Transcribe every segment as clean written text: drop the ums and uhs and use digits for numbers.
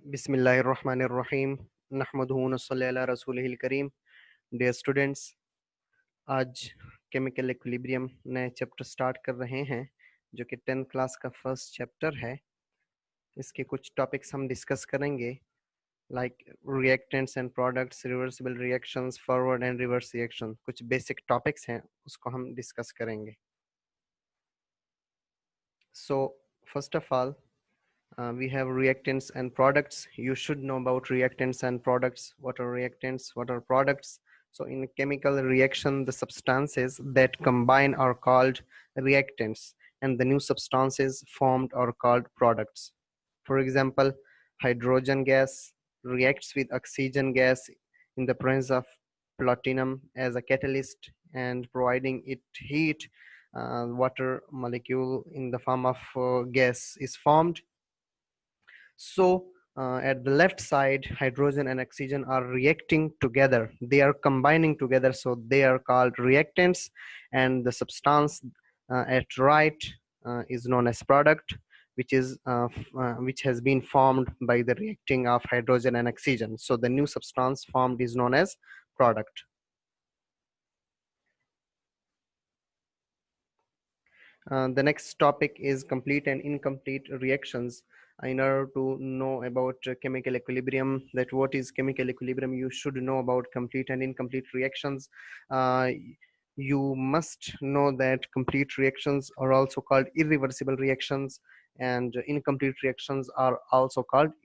बिस्मिल्लाहिर्रहमानिर्रहीम नहमदुहु व नस्सल्ली अला रसूलिहिल करीम। डियर स्टूडेंट्स, आज केमिकल इक्विलिब्रियम नए चैप्टर स्टार्ट कर रहे हैं जो कि 10th क्लास का फर्स्ट चैप्टर है। इसके कुछ टॉपिक्स हम डिस्कस करेंगे, like reactants and products, reversible reactions, forward and reverse reaction. कुछ बेसिक टॉपिक्स हैं, उसको हम डिस्कस करेंगे। So first of all, we have reactants and products. You should know about reactants and products. What are reactants? What are products? So in chemical reaction, the substances that combine are called reactants, and the new substances formed are called products. For example, hydrogen gas reacts with oxygen gas in the presence of platinum as a catalyst and providing it heat. Water molecule in the form of gas is formed. So at the left side, hydrogen and oxygen are reacting together. They are combining together, so they are called reactants. And the substance at right is known as product, which has been formed by the reacting of hydrogen and oxygen. So the new substance formed is known as product. The next topic is complete and incomplete reactions. In order to know about chemical equilibrium, that what is chemical equilibrium, you should know about complete and incomplete reactions. You must know that complete reactions are also called irreversible reactions, and incomplete reactions are also called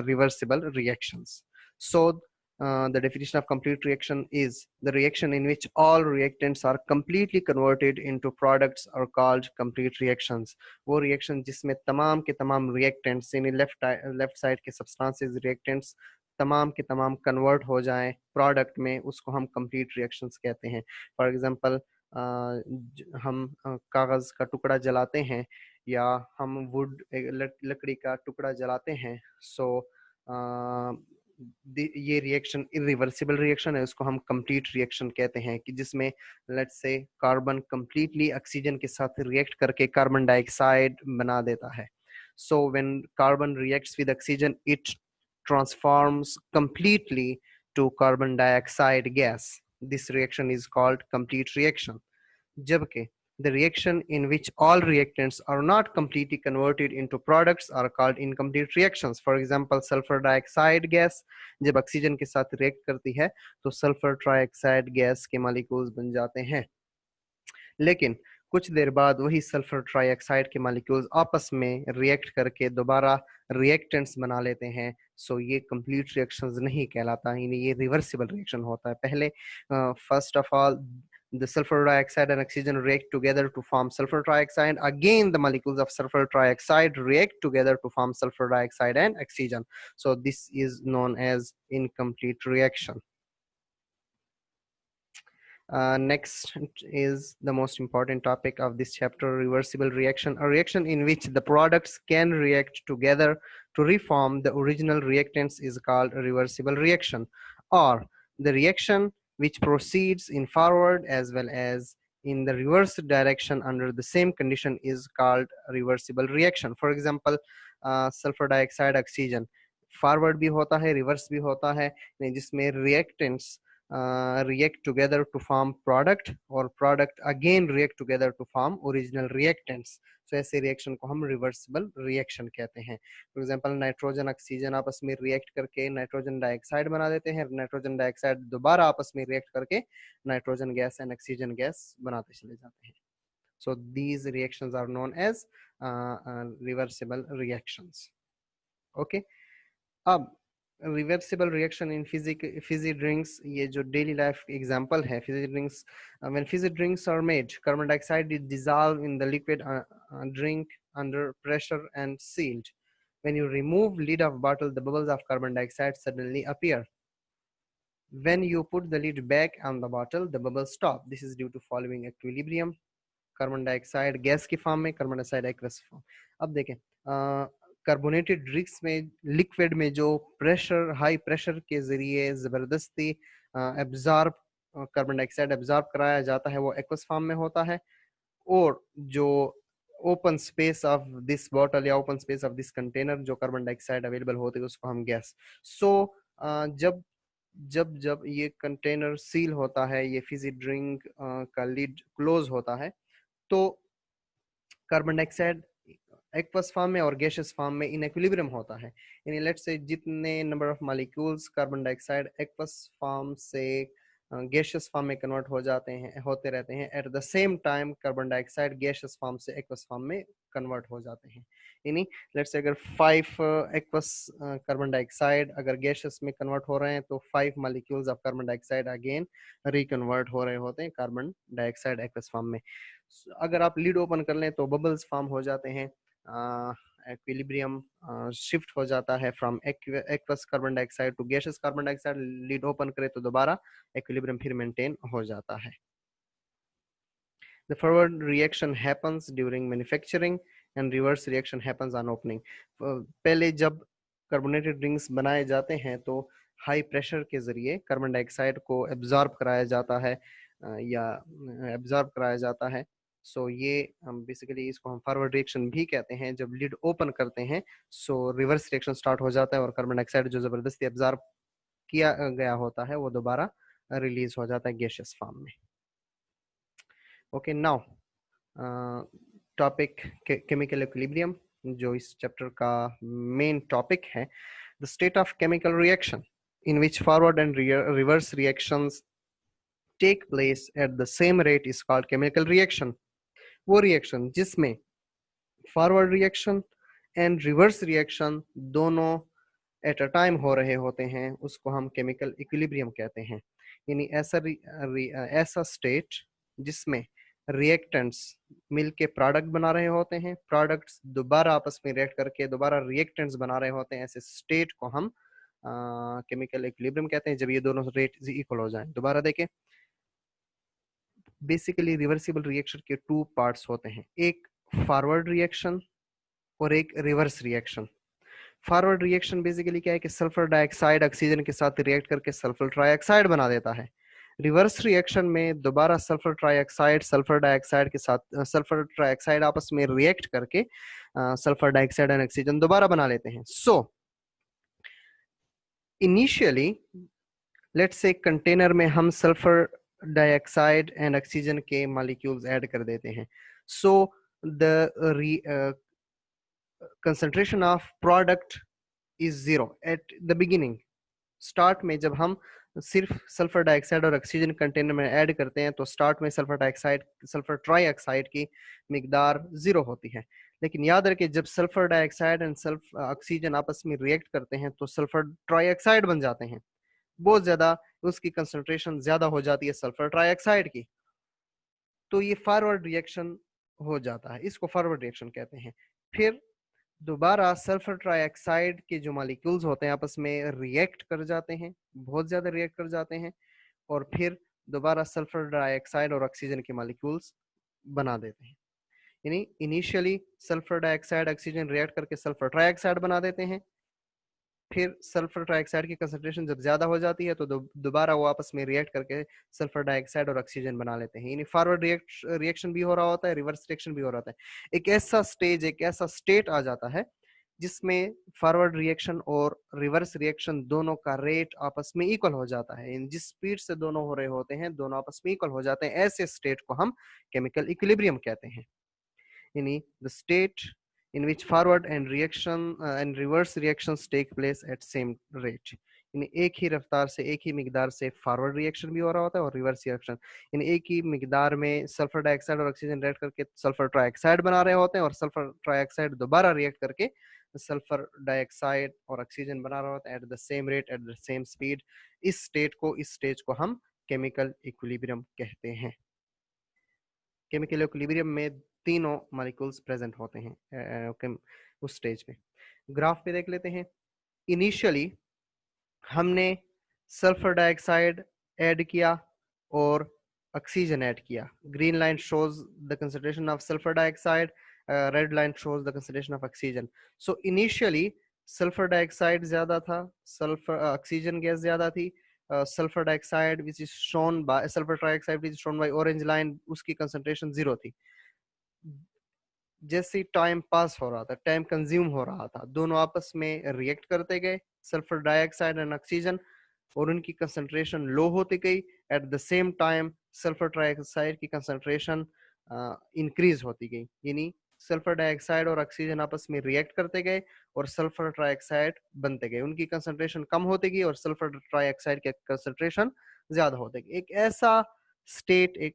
reversible reactions. So the definition of complete reaction is the reaction in which all reactants are completely converted into products are called complete reactions. वो reaction जिसमें तमाम के तमाम reactants यानी left side के substances reactants तमाम के तमाम convert हो जाएं product में, उसको हम complete reactions कहते हैं. For example, हम कागज का टुकड़ा जलाते हैं या हम वुड लकड़ी का टुकड़ा जलाते हैं. So ये रिएक्शन इरिवर्सिबल रिएक्शन है, उसको हम कंप्लीट रिएक्शन कहते हैं कि जिसमें let's say carbon completely oxygen के साथ रिएक्ट करके कार्बन डाइऑक्साइड बना देता है. So when carbon reacts with oxygen it transforms completely to carbon dioxide gas. This reaction is called complete reaction. जबकि the reaction in which all reactants are not completely converted into products are called incomplete reactions. For example, sulfur dioxide gas जब oxygen के साथ react करती है तो sulphur trioxide gas के molecules बन जाते हैं, लेकिन कुछ देर बाद वही सल्फर ट्राइऑक्साइड के मॉलिक्यूल्स आपस में रिएक्ट करके दोबारा रिएक्टेंट्स बना लेते हैं. सो ये कंप्लीट रिएक्शंस नहीं कहलाता, ये रिवर्सिबल रिएक्शन होता है. पहले first of all the sulfur dioxide and oxygen react together to form sulfur trioxide. Again, the molecules of sulfur trioxide react together to form sulfur dioxide and oxygen. So this is known as incomplete reaction. Next is the most important topic of this chapter, reversible reaction. A reaction in which the products can react together to reform the original reactants is called a reversible reaction. Or the reaction which proceeds in forward as well as in the reverse direction under the same condition is called a reversible reaction. For example, sulfur dioxide oxygen forward भी होता है, reverse भी होता है, जिसमें reactants react together to form product और product again react together to form original reactants. So ऐसे reaction को हम रिवर्सिबल रिएक्शन कहते हैं. फॉर एग्जांपल, नाइट्रोजन ऑक्सीजन आपस में रिएक्ट करके नाइट्रोजन डाइऑक्साइड बना देते हैं, नाइट्रोजन डाइऑक्साइड दोबारा आपस में रिएक्ट करके nitrogen gas and oxygen gas बनाते चले जाते हैं. So these reactions are known as reversible reactions. Okay. अब reversible reaction in fizzy drinks, ये जो डेली लाइफ एग्जांपल है fizzy drinks. When fizzy drinks are made, carbon dioxide is dissolve in the liquid drink under pressure and sealed. When you remove lid of bottle, the bubbles of carbon dioxide suddenly appear. When you put the lid back on the bottle, the bubbles stop. This is due to following equilibrium. Carbon dioxide gas की form में, carbon dioxide aqueous form. अब देखें, carbonated drinks में liquid में जो pressure, high pressure के जरिए जबरदस्ती एब्जॉर्ब कार्बन डाइऑक्साइड एब्जॉर्ब कराया जाता है वो एक्वस फॉर्म में होता है, और जो open space of this bottle या open space of this container जो कार्बन डाइऑक्साइड अवेलेबल होते हैं उसको हम गैस। सो जब जब जब ये कंटेनर सील होता है, ये फिजी ड्रिंक का लिड क्लोज होता है, तो कार्बन डाइऑक्साइड एक्वस फॉर्म में और गैसियस फॉर्म में इन इक्विलिब्रियम होता है। यानी लेट्स से जितने number of molecules carbon dioxide aqueous form से गैसियस फॉर्म में कन्वर्ट हो जाते हैं, होते रहते हैं, at the same time carbon dioxide gaseous form से एक्वस फॉर्म में कन्वर्ट हो जाते हैं। यानी लेट्स से अगर 5 एक्वस कार्बन डाइऑक्साइड अगर गैसियस में कन्वर्ट हो रहे हैं तो 5 molecules of carbon dioxide again reconvert हो रहे होते हैं कार्बन डाइऑक्साइड एक्वस फॉर्म में। अगर आप लीड ओपन कर लें तो बबल्स फॉर्म हो जाते हैं, इक्विलिब्रियम शिफ्ट हो जाता है from aqueous carbon dioxide to gaseous carbon dioxide. Lid open करें तो दोबारा इक्विलिब्रियम फिर मेंटेन हो जाता है। The forward reaction happens during manufacturing and reverse reaction happens on opening. पहले जब कार्बोनेटेड ड्रिंक्स बनाए जाते हैं तो हाई प्रेशर के जरिए कार्बन डाइऑक्साइड को एब्जॉर्ब कराया जाता है या एब्जॉर्ब कराया जाता है। सो ये बेसिकली इसको हम फॉरवर्ड रिएक्शन भी कहते हैं। जब लिड ओपन करते हैं सो रिवर्स रिएक्शन स्टार्ट हो जाता है और कार्बन डाइऑक्साइड जो जबरदस्ती एब्जॉर्ब किया गया होता है वो दोबारा रिलीज हो जाता है गैसियस फॉर्म में। Okay, now topic chemical equilibrium जो इस चैप्टर का मेन टॉपिक है। The state of chemical reaction in which forward and reverse reactions take place at the same rate is called chemical reaction. वो reaction जिसमें forward reaction and reverse reaction दोनों at a time हो रहे होते हैं उसको हम केमिकल इक्विलिब्रियम कहते हैं। यानी ऐसा स्टेट जिसमें रिएक्टेंट्स मिलके प्रोडक्ट बना रहे होते हैं, प्रोडक्ट्स दोबारा आपस में रिएक्ट करके दोबारा रिएक्टेंट्स बना रहे होते हैं, ऐसे स्टेट को हम केमिकल इक्विलिब्रियम कहते हैं जब ये दोनों रेट इक्वल हो जाएं। दोबारा देखें, बेसिकली रिवर्सिबल रिएक्शन के 2 पार्ट्स होते हैं, एक फॉरवर्ड रिएक्शन और एक reverse reaction. Forward reaction basically क्या है कि सल्फर डाइऑक्साइड ऑक्सीजन के साथ रिएक्ट करके सल्फर ट्राइऑक्साइड बना देता है। रिवर्स रिएक्शन में दोबारा सल्फर ट्राइऑक्साइड सल्फर डाइऑक्साइड के साथ सल्फर ट्राइऑक्साइड आपस में रिएक्ट करके सल्फर डाइऑक्साइड एंड ऑक्सीजन दोबारा बना लेते हैं। So initially let's say container में हम सल्फर डाइऑक्साइड एंड ऑक्सीजन के मॉलिक्यूल्स ऐड कर देते हैं। So the concentration of product is zero at the beginning। Start में जब हम सिर्फ सल्फर डाइऑक्साइड और ऑक्सीजन कंटेनर में ऐड करते हैं तो स्टार्ट में सल्फर डाइऑक्साइड सल्फर ट्राइऑक्साइड की मिकदार 0 होती है। लेकिन याद रखें जब sulphur dioxide and sulphur oxygen आपस में रिएक्ट करते हैं तो सल्फर ट्राइऑक्साइड बन जाते हैं, बहुत ज्यादा उसकी कंसंट्रेशन ज्यादा हो जाती है सल्फर ट्राइऑक्साइड की, तो ये फॉरवर्ड रिएक्शन हो जाता है, इसको फॉरवर्ड रिएक्शन कहते हैं। फिर दोबारा सल्फर ट्राइऑक्साइड के जो मॉलिक्यूल्स होते हैं आपस में रिएक्ट कर जाते हैं, बहुत ज्यादा रिएक्ट कर जाते हैं, और फिर दोबारा सल्फर डाइऑक्साइड और ऑक्सीजन के मॉलिक्यूल्स बना देते हैं। यानी initially sulphur dioxide oxygen react करके सल्फर ट्राइऑक्साइड बना देते हैं, फिर सल्फर ट्राइऑक्साइड की कंसंट्रेशन जब ज्यादा हो जाती है तो दोबारा वो आपस में रिएक्ट करके सल्फर डाइऑक्साइड और ऑक्सीजन बना लेते हैं। यानी फॉरवर्ड रिएक्शन भी हो रहा होता है, रिवर्स रिएक्शन भी हो रहा होता है। एक ऐसा स्टेज, एक ऐसा स्टेट आ जाता है जिसमें फॉरवर्ड रिएक्शन और रिवर्स रिएक्शन दोनों का रेट आपस में इक्वल हो जाता है। जिस स्पीड से दोनों हो रहे होते हैं दोनों आपस में इक्वल हो जाते हैं, ऐसे स्टेट को हम केमिकल इक्विलिब्रियम कहते हैं। यानी the state in which forward and reverse reactions take place at same rate। यानी एक ही रफ्तार से एक ही मिकदार से फॉरवर्ड रिएक्शन भी हो रहा होता है और रिवर्स रिएक्शन, यानी एक ही मिकदार में सल्फर डाइऑक्साइड और ऑक्सीजन रिएक्ट करके सल्फर ट्राइऑक्साइड बना रहे होते हैं और सल्फर ट्राइऑक्साइड दोबारा रिएक्ट करके सल्फर डाइऑक्साइड और ऑक्सीजन बना रहा होता है eight the same rate at the same speed. इस स्टेज को हम केमिकल इक्विलिब्रियम कहते हैं। केमिकल इक्विलिब्रियम में तीनों मॉलिक्यूल्स प्रेजेंट होते हैं उस स्टेज पे। ग्राफ पे देख लेते हैं। इनिशियली हमने सल्फर डाइऑक्साइड ऐड किया और ऑक्सीजन ऐड किया। Green line shows the concentration of sulphur dioxide, red line shows the concentration of oxygen. So initially sulphur dioxide ज्यादा था, सल्फर ऑक्सीजन गैस ज्यादा थी। Sulphur dioxide which is shown by sulphur trioxide which is shown by orange line, उसकी concentration 0 थी। जैसे time pass हो रहा था, टाइम कंज्यूम हो रहा था, दोनों आपस में रिएक्ट करते गए, सल्फर डाइऑक्साइड एंड ऑक्सीजन, और उनकी कंसंट्रेशन लो होती गई। Eight the same time sulphur dioxide की कंसंट्रेशन इंक्रीज होती गई, यानी सल्फर डाइऑक्साइड और ऑक्सीजन आपस में रिएक्ट करते गए और सल्फर ट्राइऑक्साइड बनते गए, उनकी कंसंट्रेशन कम होती गई और सल्फर ट्राइऑक्साइड की कंसंट्रेशन ज्यादा होती गई। एक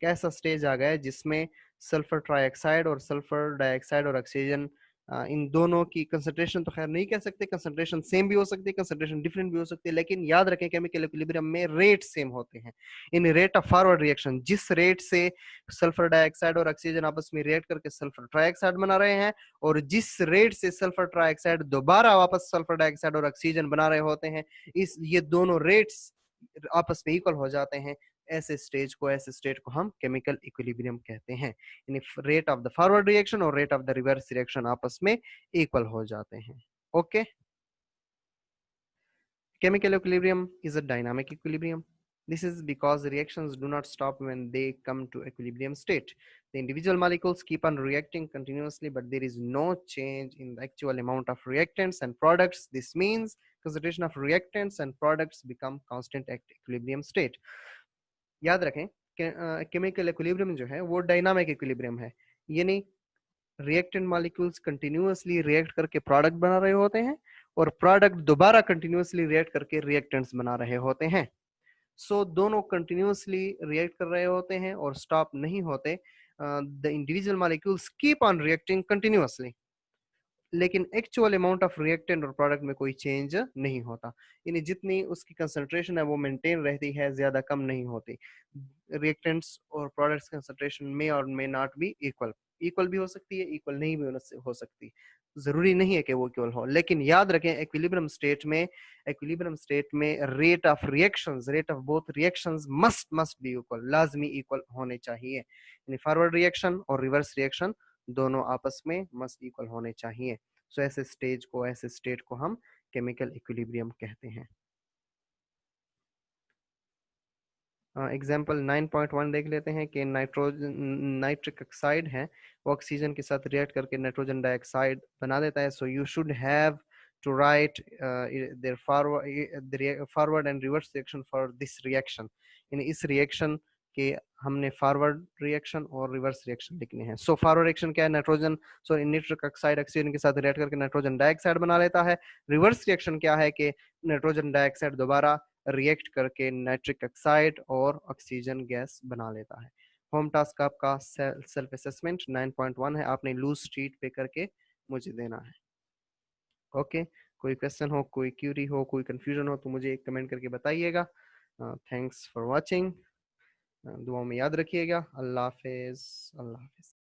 ऐसा स्टेज आ गया जिसमें सल्फर ट्राइऑक्साइड और सल्फर डाइऑक्साइड और ऑक्सीजन, इन दोनों की कंसंट्रेशन तो खैर नहीं कह सकते, कंसंट्रेशन सेम भी हो सकती है, कंसंट्रेशन डिफरेंट भी हो सकती है, लेकिन याद रखें केमिकल इक्विलिब्रियम में रेट सेम होते हैं। इन रेट ऑफ फॉरवर्ड रिएक्शन, जिस रेट से सल्फर डाइऑक्साइड और ऑक्सीजन आपस में रिएक्ट करके सल्फर ट्राइऑक्साइड बना रहे हैं, और जिस रेट से सल्फर ट्राइऑक्साइड दोबारा वापस सल्फर डाइऑक्साइड और ऑक्सीजन बना रहे होते हैं, ये दोनों रेट्स आपस में इक्वल हो जाते हैं। ऐसे स्टेट को हम केमिकल इक्विलिब्रियम कहते हैं, यानी rate of the forward reaction और rate of the reverse reaction आपस में इक्वल हो जाते हैं। Okay, chemical equilibrium is a dynamic equilibrium. This is because the reactions do not stop when they come to equilibrium state. The individual molecules keep on reacting continuously, but there is no change in the actual amount of reactants and products. This means concentration of reactants and products become constant at equilibrium state. याद रखें, chemical equilibrium जो है वो dynamic equilibrium है, यानी reactant molecules continuously react करके product बना रहे होते हैं और प्रोडक्ट दोबारा कंटिन्यूअसली रिएक्ट करके रिएक्टेंट्स बना रहे होते हैं। सो दोनों कंटिन्यूअसली रिएक्ट कर रहे होते हैं और स्टॉप नहीं होते। The individual molecules keep on reacting continuously, लेकिन एक्चुअल अमाउंट ऑफ रिएक्टेंट और प्रोडक्ट में कोई चेंज नहीं होता, यानी जितनी उसकी कंसंट्रेशन है वो मेंटेन रहती है, ज्यादा कम नहीं होती। रिएक्टेंट्स और प्रोडक्ट्स कंसंट्रेशन में और may not be equal, equal भी हो सकती है, इक्वल नहीं भी हो सकती, जरूरी नहीं है कि वो इक्वल हो। लेकिन याद रखें एक्विलिब्रियम स्टेट में rate of both reactions must be equal, लाजमी इक्वल होने चाहिए, यानी फॉरवर्ड रिएक्शन और रिवर्स रिएक्शन दोनों आपस में मस्ट इक्वल होने चाहिए। सो ऐसे स्टेट को हम केमिकल इक्विलिब्रियम कहते हैं। एग्जाम्पल 9.1 देख लेते हैं कि नाइट्रिक ऑक्साइड है, वो ऑक्सीजन के साथ रिएक्ट करके नाइट्रोजन डाइऑक्साइड बना देता है। So you should have to write their forward and reverse reaction for this reaction, यानी इस रिएक्शन के हमने फॉरवर्ड रिएक्शन और रिवर्स रिएक्शन लिखने हैं। सो फॉरवर्ड रिएक्शन क्या है, नाइट्रिक ऑक्साइड ऑक्सीजन के साथ रिएक्ट करके नाइट्रोजन डाइऑक्साइड बना लेता है। रिवर्स रिएक्शन क्या है कि नाइट्रोजन डाइऑक्साइड दोबारा रिएक्ट करके नाइट्रिक ऑक्साइड और ऑक्सीजन गैस बना लेता है। होम टास्क आपका सेल्फ असेसमेंट 9.1 है, आपने लूज शीट पे करके मुझे देना है। ओके, कोई क्वेश्चन हो, कोई क्यूरी हो, कोई कंफ्यूजन हो तो मुझे एक कमेंट करके बताइएगा। थैंक्स फॉर वाचिंग, दुआ में याद रखिएगा। अल्लाह हाफिज।